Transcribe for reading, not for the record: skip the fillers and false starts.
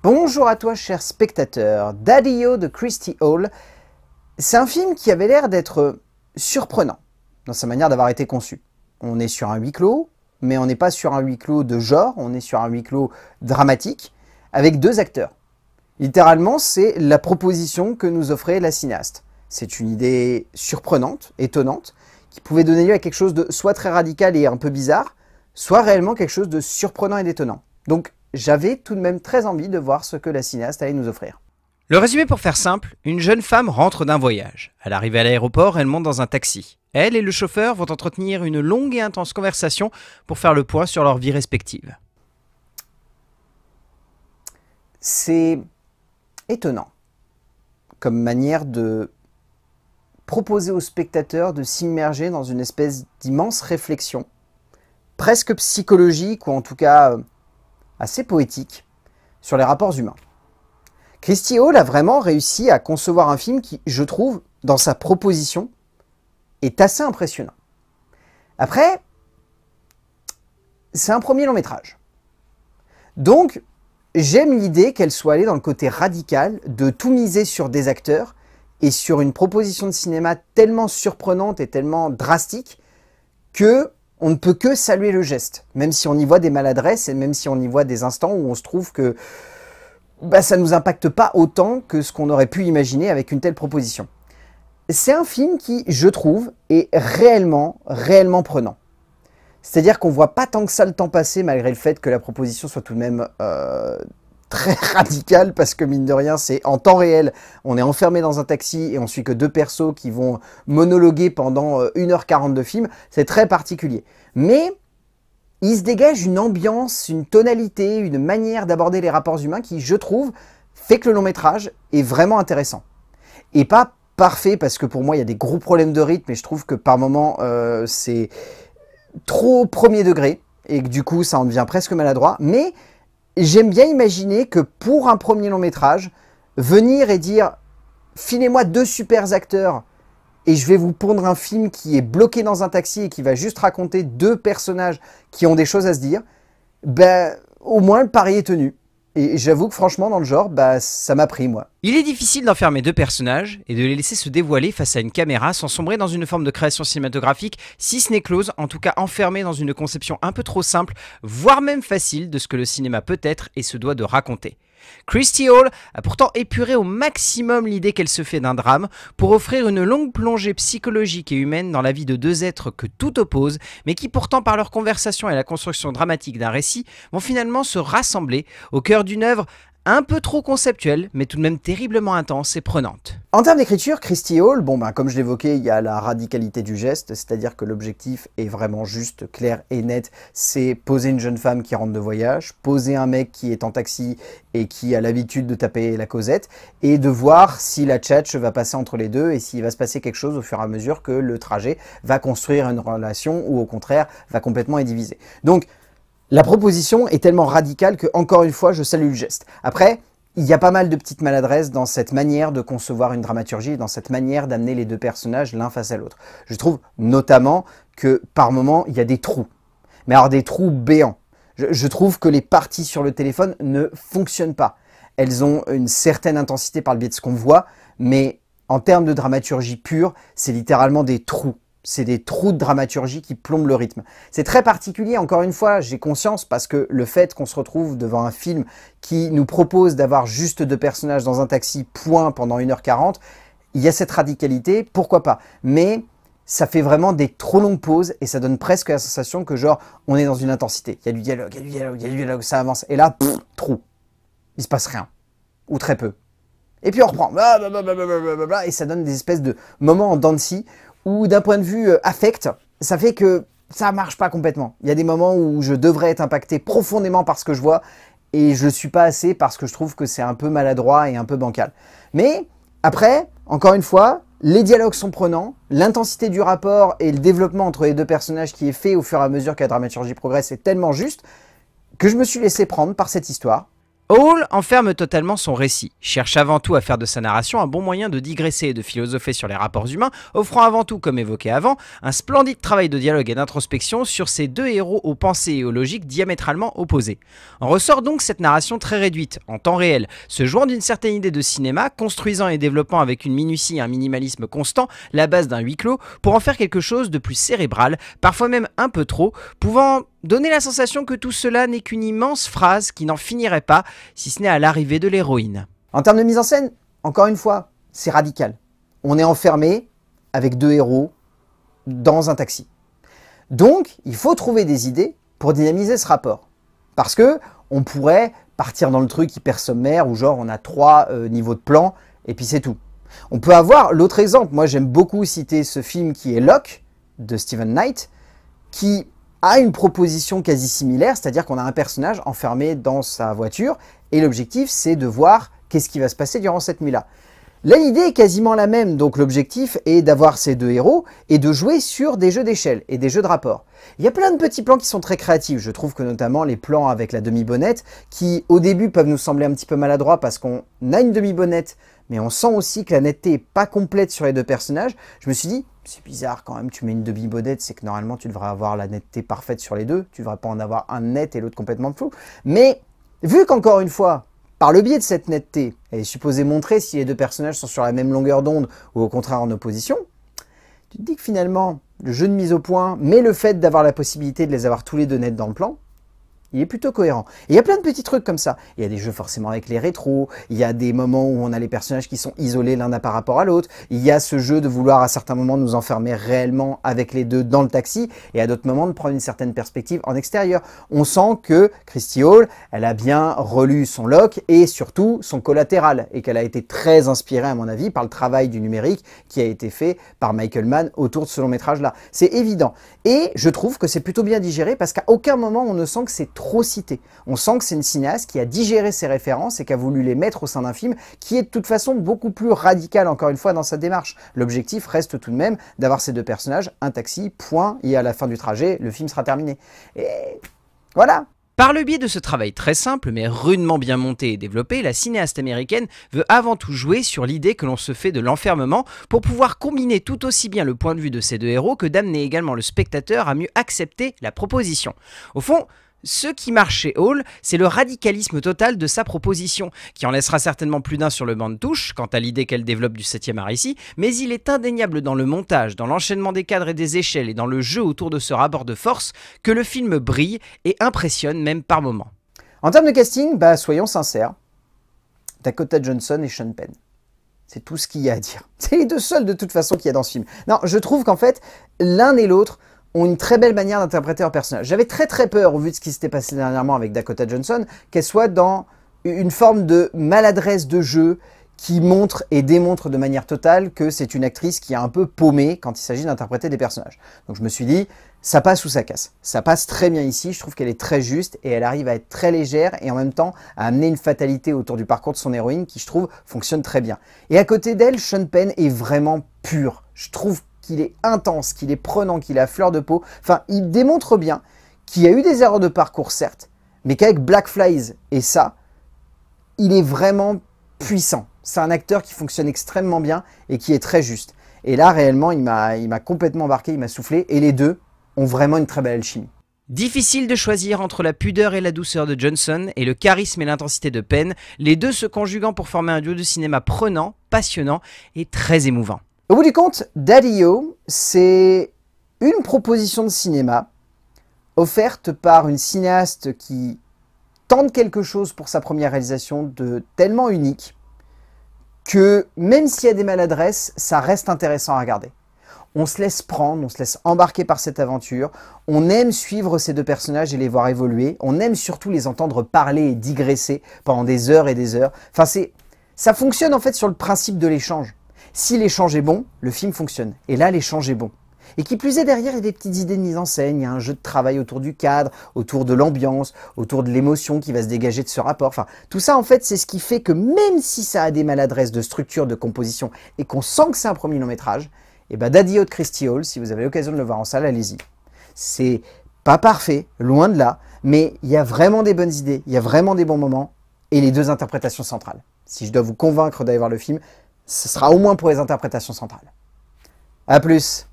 Bonjour à toi cher spectateur, Daddy-O de Christy Hall. C'est un film qui avait l'air d'être surprenant dans sa manière d'avoir été conçu. On est sur un huis clos, mais on n'est pas sur un huis clos de genre, on est sur un huis clos dramatique avec deux acteurs. Littéralement, c'est la proposition que nous offrait la cinéaste. C'est une idée surprenante, étonnante, qui pouvait donner lieu à quelque chose de soit très radical et un peu bizarre, soit réellement quelque chose de surprenant et d'étonnant. Donc j'avais tout de même très envie de voir ce que la cinéaste allait nous offrir. Le résumé pour faire simple, une jeune femme rentre d'un voyage. À l'arrivée à l'aéroport, elle monte dans un taxi. Elle et le chauffeur vont entretenir une longue et intense conversation pour faire le point sur leur vie respective. C'est étonnant comme manière de proposer au spectateur de s'immerger dans une espèce d'immense réflexion, presque psychologique ou en tout cas assez poétique, sur les rapports humains. Christy Hall a vraiment réussi à concevoir un film qui, je trouve, dans sa proposition, est assez impressionnant. Après, c'est un premier long métrage. Donc, j'aime l'idée qu'elle soit allée dans le côté radical de tout miser sur des acteurs et sur une proposition de cinéma tellement surprenante et tellement drastique que on ne peut que saluer le geste, même si on y voit des maladresses et même si on y voit des instants où on se trouve que ça ne nous impacte pas autant que ce qu'on aurait pu imaginer avec une telle proposition. C'est un film qui, je trouve, est réellement prenant. C'est-à-dire qu'on ne voit pas tant que ça le temps passer malgré le fait que la proposition soit tout de même très radicale parce que mine de rien, c'est en temps réel. On est enfermé dans un taxi et on suit que deux persos qui vont monologuer pendant 1h40 de film. C'est très particulier. Mais il se dégage une ambiance, une tonalité, une manière d'aborder les rapports humains qui, je trouve, fait que le long métrage est vraiment intéressant. Et pas parfait parce que pour moi, il y a des gros problèmes de rythme et je trouve que par moments, c'est trop premier degré et que du coup, ça en devient presque maladroit. Mais j'aime bien imaginer que pour un premier long métrage, venir et dire « filez-moi deux super acteurs » et je vais vous pondre un film qui est bloqué dans un taxi et qui va juste raconter deux personnages qui ont des choses à se dire, au moins le pari est tenu. Et j'avoue que franchement, dans le genre, ça m'a pris, moi. Il est difficile d'enfermer deux personnages et de les laisser se dévoiler face à une caméra sans sombrer dans une forme de création cinématographique, si ce n'est close, en tout cas enfermé dans une conception un peu trop simple, voire même facile de ce que le cinéma peut être et se doit de raconter. Christy Hall a pourtant épuré au maximum l'idée qu'elle se fait d'un drame pour offrir une longue plongée psychologique et humaine dans la vie de deux êtres que tout oppose, mais qui pourtant par leur conversation et la construction dramatique d'un récit vont finalement se rassembler au cœur d'une œuvre un peu trop conceptuelle, mais tout de même terriblement intense et prenante. En termes d'écriture, Christy Hall, comme je l'évoquais, il y a la radicalité du geste, c'est-à-dire que l'objectif est vraiment juste, clair et net, c'est poser une jeune femme qui rentre de voyage, poser un mec qui est en taxi et qui a l'habitude de taper la causette, et de voir si la tchatche va passer entre les deux et s'il va se passer quelque chose au fur et à mesure que le trajet va construire une relation ou au contraire va complètement être divisé. Donc, la proposition est tellement radicale que, encore une fois, je salue le geste. Après, il y a pas mal de petites maladresses dans cette manière de concevoir une dramaturgie, dans cette manière d'amener les deux personnages l'un face à l'autre. Je trouve notamment que, par moments, il y a des trous. Mais alors des trous béants. Je trouve que les parties sur le téléphone ne fonctionnent pas. Elles ont une certaine intensité par le biais de ce qu'on voit, mais en termes de dramaturgie pure, c'est littéralement des trous. C'est des trous de dramaturgie qui plombent le rythme. C'est très particulier, encore une fois, j'ai conscience, parce que le fait qu'on se retrouve devant un film qui nous propose d'avoir juste deux personnages dans un taxi, point, pendant 1h40, il y a cette radicalité, pourquoi pas. Mais ça fait vraiment des trop longues pauses et ça donne presque la sensation que genre, on est dans une intensité. Il y a du dialogue, il y a du dialogue, il y a du dialogue, ça avance. Et là, trou. Il se passe rien. Ou très peu. Et puis on reprend. Et ça donne des espèces de moments en dents de scie où d'un point de vue affect, ça fait que ça marche pas complètement. Il y a des moments où je devrais être impacté profondément par ce que je vois et je ne suis pas assez parce que je trouve que c'est un peu maladroit et un peu bancal. Mais après, encore une fois, les dialogues sont prenants, l'intensité du rapport et le développement entre les deux personnages qui est fait au fur et à mesure que la dramaturgie progresse est tellement juste que je me suis laissé prendre par cette histoire. Hall enferme totalement son récit, cherche avant tout à faire de sa narration un bon moyen de digresser et de philosopher sur les rapports humains, offrant avant tout, comme évoqué avant, un splendide travail de dialogue et d'introspection sur ces deux héros aux pensées et aux logiques diamétralement opposées. En ressort donc cette narration très réduite, en temps réel, se jouant d'une certaine idée de cinéma, construisant et développant avec une minutie et un minimalisme constant la base d'un huis clos pour en faire quelque chose de plus cérébral, parfois même un peu trop, pouvant donner la sensation que tout cela n'est qu'une immense phrase qui n'en finirait pas, si ce n'est à l'arrivée de l'héroïne. En termes de mise en scène, encore une fois, c'est radical. On est enfermé avec deux héros dans un taxi. Donc, il faut trouver des idées pour dynamiser ce rapport. Parce que on pourrait partir dans le truc hyper sommaire où genre on a trois niveaux de plan et puis c'est tout. On peut avoir l'autre exemple. Moi, j'aime beaucoup citer ce film qui est Locke de Steven Knight, qui a une proposition quasi similaire, c'est-à-dire qu'on a un personnage enfermé dans sa voiture et l'objectif c'est de voir qu'est-ce qui va se passer durant cette nuit-là. Là, l'idée est quasiment la même, donc l'objectif est d'avoir ces deux héros et de jouer sur des jeux d'échelle et des jeux de rapport. Il y a plein de petits plans qui sont très créatifs, je trouve que notamment les plans avec la demi-bonnette qui au début peuvent nous sembler un petit peu maladroits parce qu'on a une demi-bonnette mais on sent aussi que la netteté n'est pas complète sur les deux personnages. Je me suis dit, c'est bizarre quand même, tu mets une demi-bonnette, c'est que normalement tu devrais avoir la netteté parfaite sur les deux, tu ne devrais pas en avoir un net et l'autre complètement flou. Mais vu qu'encore une fois, par le biais de cette netteté, elle est supposée montrer si les deux personnages sont sur la même longueur d'onde ou au contraire en opposition, tu te dis que finalement, le jeu de mise au point, mais le fait d'avoir la possibilité de les avoir tous les deux nets dans le plan, il est plutôt cohérent. Et il y a plein de petits trucs comme ça. Il y a des jeux forcément avec les rétros, il y a des moments où on a les personnages qui sont isolés l'un par rapport à l'autre, il y a ce jeu de vouloir à certains moments nous enfermer réellement avec les deux dans le taxi, et à d'autres moments de prendre une certaine perspective en extérieur. On sent que Christy Hall, elle a bien relu son Locke et surtout son collatéral, et qu'elle a été très inspirée à mon avis par le travail du numérique qui a été fait par Michael Mann autour de ce long métrage là. C'est évident. Et je trouve que c'est plutôt bien digéré parce qu'à aucun moment on ne sent que c'est trop cité. On sent que c'est une cinéaste qui a digéré ses références et qui a voulu les mettre au sein d'un film qui est de toute façon beaucoup plus radical encore une fois dans sa démarche. L'objectif reste tout de même d'avoir ces deux personnages, un taxi, point, et à la fin du trajet, le film sera terminé. Et voilà. Par le biais de ce travail très simple, mais rudement bien monté et développé, la cinéaste américaine veut avant tout jouer sur l'idée que l'on se fait de l'enfermement pour pouvoir combiner tout aussi bien le point de vue de ces deux héros que d'amener également le spectateur à mieux accepter la proposition. Au fond, ce qui marche chez Hall, c'est le radicalisme total de sa proposition, qui en laissera certainement plus d'un sur le banc de touche, quant à l'idée qu'elle développe du 7e art ici, mais il est indéniable dans le montage, dans l'enchaînement des cadres et des échelles et dans le jeu autour de ce rapport de force que le film brille et impressionne même par moments. En termes de casting, soyons sincères, Dakota Johnson et Sean Penn. C'est tout ce qu'il y a à dire. C'est les deux seuls de toute façon qu'il y a dans ce film. Non, je trouve qu'en fait, l'un et l'autre ont une très belle manière d'interpréter leur personnage. J'avais très peur, au vu de ce qui s'était passé dernièrement avec Dakota Johnson, qu'elle soit dans une forme de maladresse de jeu qui montre et démontre de manière totale que c'est une actrice qui est un peu paumée quand il s'agit d'interpréter des personnages. Donc je me suis dit, ça passe ou ça casse. Ça passe très bien ici, je trouve qu'elle est très juste et elle arrive à être très légère et en même temps à amener une fatalité autour du parcours de son héroïne qui, je trouve, fonctionne très bien. Et à côté d'elle, Sean Penn est vraiment pur. Je trouve qu'il est intense, qu'il est prenant, qu'il est à fleur de peau. Enfin, il démontre bien qu'il y a eu des erreurs de parcours, certes, mais qu'avec Black Flies et ça, il est vraiment puissant. C'est un acteur qui fonctionne extrêmement bien et qui est très juste. Et là, réellement, il m'a complètement embarqué, il m'a soufflé. Et les deux ont vraiment une très belle alchimie. Difficile de choisir entre la pudeur et la douceur de Johnson et le charisme et l'intensité de Penn, les deux se conjuguant pour former un duo de cinéma prenant, passionnant et très émouvant. Au bout du compte, Daddy-O, c'est une proposition de cinéma offerte par une cinéaste qui tente quelque chose pour sa première réalisation de tellement unique que même s'il y a des maladresses, ça reste intéressant à regarder. On se laisse prendre, on se laisse embarquer par cette aventure, on aime suivre ces deux personnages et les voir évoluer, on aime surtout les entendre parler et digresser pendant des heures et des heures. Enfin, ça fonctionne en fait sur le principe de l'échange. Si l'échange est bon, le film fonctionne. Et là, l'échange est bon. Et qui plus est, derrière, il y a des petites idées de mise en scène, il y a un jeu de travail autour du cadre, autour de l'ambiance, autour de l'émotion qui va se dégager de ce rapport. Enfin, tout ça, en fait, c'est ce qui fait que même si ça a des maladresses de structure, de composition, et qu'on sent que c'est un premier long métrage, et Daddy-O de Christy Hall, si vous avez l'occasion de le voir en salle, allez-y. C'est pas parfait, loin de là, mais il y a vraiment des bonnes idées, il y a vraiment des bons moments, et les deux interprétations centrales. Si je dois vous convaincre d'aller voir le film, ce sera au moins pour les interprétations centrales. A plus!